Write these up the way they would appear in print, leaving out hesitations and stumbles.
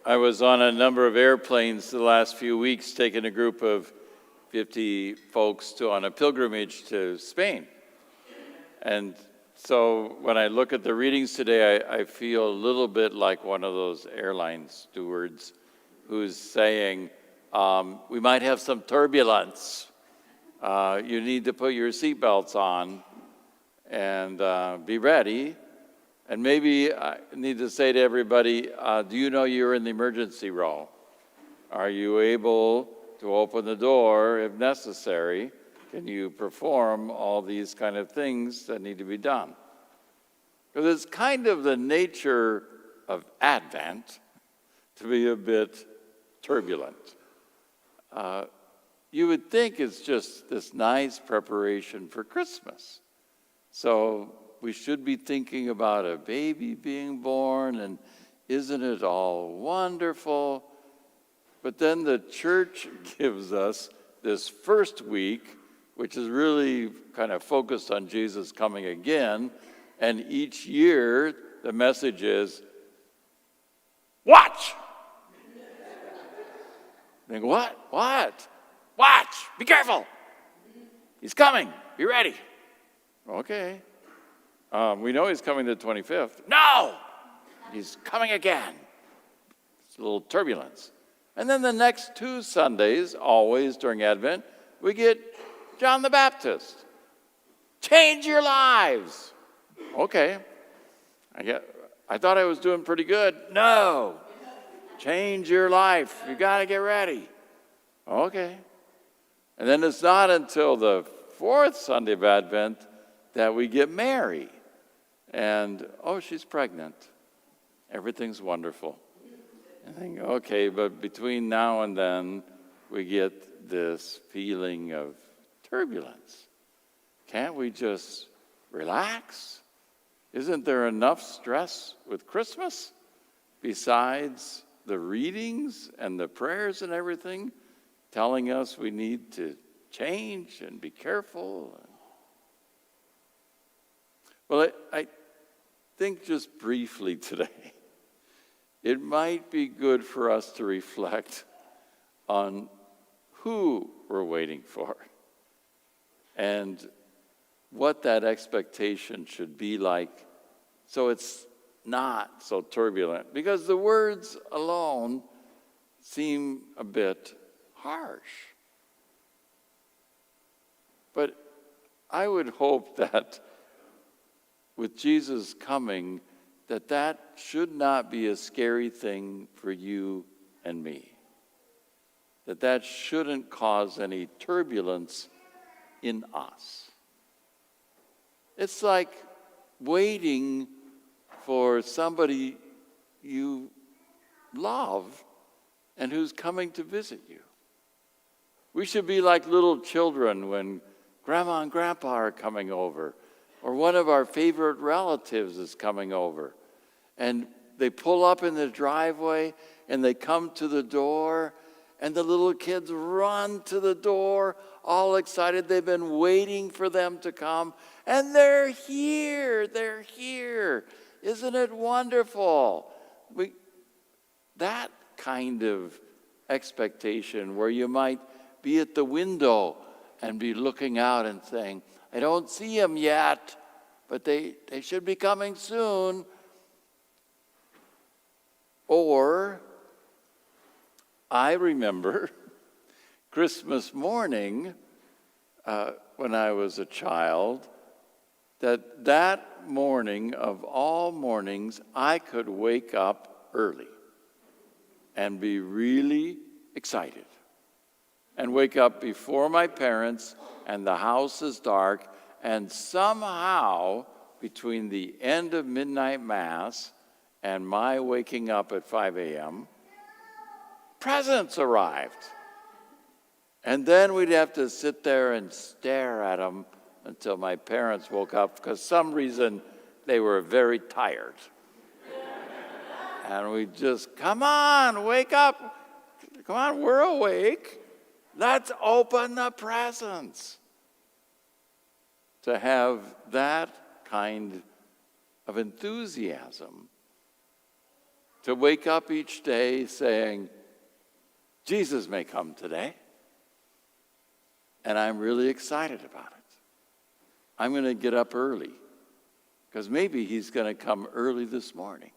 I was on a number of airplanes the last few weeks, taking a group of 50 folks on a pilgrimage to Spain. And so when I look at the readings today, I feel a little bit like one of those airline stewards who's saying, we might have some turbulence. You need to put your seatbelts on and be ready. And maybe I need to say to everybody, do you know you're in the emergency row? Are you able to open the door if necessary? Can you perform all these kind of things that need to be done? Because it's kind of the nature of Advent to be a bit turbulent. You would think it's just this nice preparation for Christmas. So we should be thinking about a baby being born, and isn't it all wonderful? But then the church gives us this first week, which is really kind of focused on Jesus coming again. And each year, the message is, watch! Think, what? What? Watch! Be careful! He's coming! Be ready! Okay. We know he's coming the 25th. No! He's coming again. It's a little turbulence. And then the next 2 Sundays, always during Advent, we get John the Baptist. Change your lives. Okay. I thought I was doing pretty good. No. Change your life. You got to get ready. Okay. And then it's not until the 4th Sunday of Advent that we get Mary. And, she's pregnant. Everything's wonderful. I think, okay, but between now and then, we get this feeling of turbulence. Can't we just relax? Isn't there enough stress with Christmas besides the readings and the prayers and everything telling us we need to change and be careful? Well, I think just briefly today, it might be good for us to reflect on who we're waiting for and what that expectation should be like so it's not so turbulent. Because the words alone seem a bit harsh. But I would hope that with Jesus coming, that should not be a scary thing for you and me. That shouldn't cause any turbulence in us. It's like waiting for somebody you love and who's coming to visit you. We should be like little children when Grandma and Grandpa are coming over, or one of our favorite relatives is coming over. And they pull up in the driveway and they come to the door, and the little kids run to the door, all excited. They've been waiting for them to come, and they're here. They're here. Isn't it wonderful? That kind of expectation where you might be at the window and be looking out and saying, I don't see them yet, but they should be coming soon. Or I remember Christmas morning when I was a child, that morning of all mornings, I could wake up early and be really excited. And wake up before my parents, and the house is dark, and somehow between the end of midnight mass and my waking up at 5 a.m., presents arrived. And then we'd have to sit there and stare at them until my parents woke up, because some reason they were very tired. And we just, come on, wake up. Come on, we're awake. Let's open the presents. To have that kind of enthusiasm to wake up each day saying, Jesus may come today, and I'm really excited about it. I'm going to get up early, because maybe he's going to come early this morning.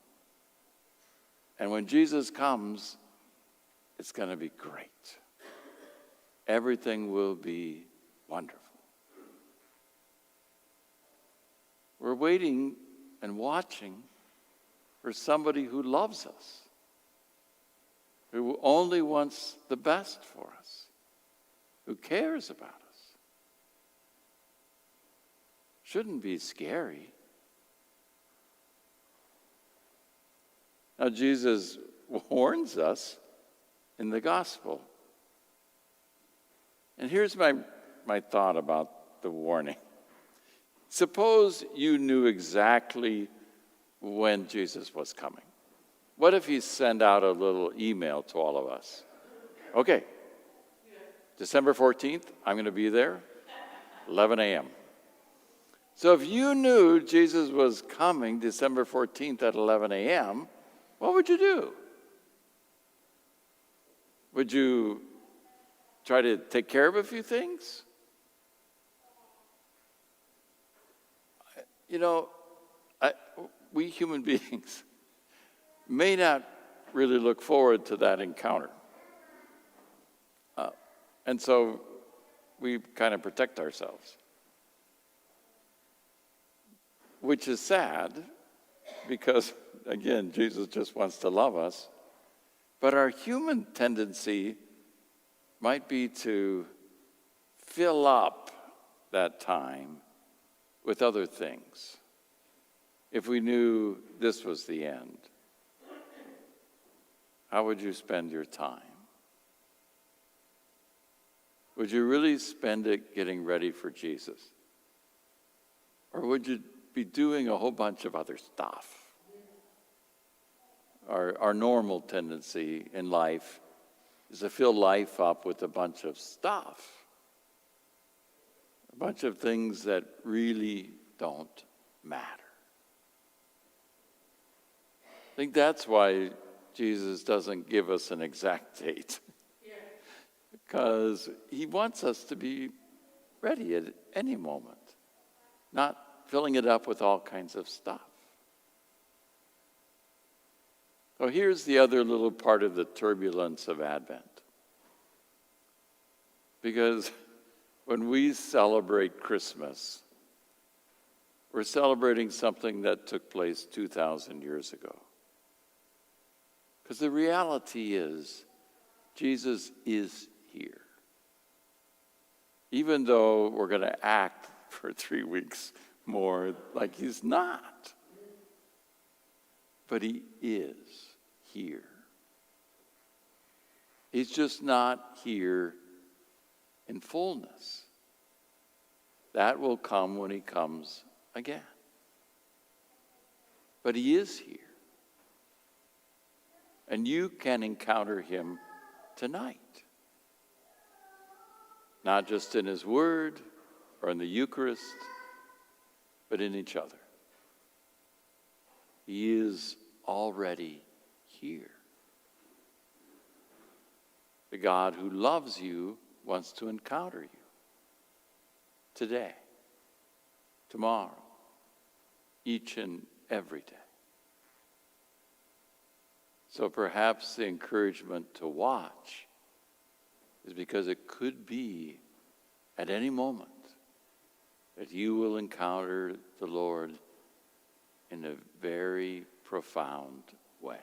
And when Jesus comes, it's going to be great. Everything will be wonderful. We're waiting and watching for somebody who loves us, who only wants the best for us, who cares about us. Shouldn't be scary. Now, Jesus warns us in the gospel. And here's my thought about the warning. Suppose you knew exactly when Jesus was coming. What if he sent out a little email to all of us? Okay, December 14th, I'm going to be there, 11 a.m. So if you knew Jesus was coming December 14th at 11 a.m., what would you do? Would you try to take care of a few things? You know, we human beings may not really look forward to that encounter. And so we kind of protect ourselves, which is sad because, again, Jesus just wants to love us. But our human tendency might be to fill up that time with other things. If we knew this was the end, how would you spend your time? Would you really spend it getting ready for Jesus? Or would you be doing a whole bunch of other stuff? Our normal tendency in life is to fill life up with a bunch of stuff, a bunch of things that really don't matter. I think that's why Jesus doesn't give us an exact date, because he wants us to be ready at any moment, not filling it up with all kinds of stuff. So here's the other little part of the turbulence of Advent. Because when we celebrate Christmas, we're celebrating something that took place 2,000 years ago. Because the reality is, Jesus is here. Even though we're going to act for 3 weeks more like he's not. But he is here. He's just not here in fullness. That will come when he comes again. But he is here. And you can encounter him tonight. Not just in his word or in the Eucharist, but in each other. He is already here. The God who loves you wants to encounter you today, tomorrow, each and every day. So perhaps the encouragement to watch is because it could be at any moment that you will encounter the Lord in a very profound way.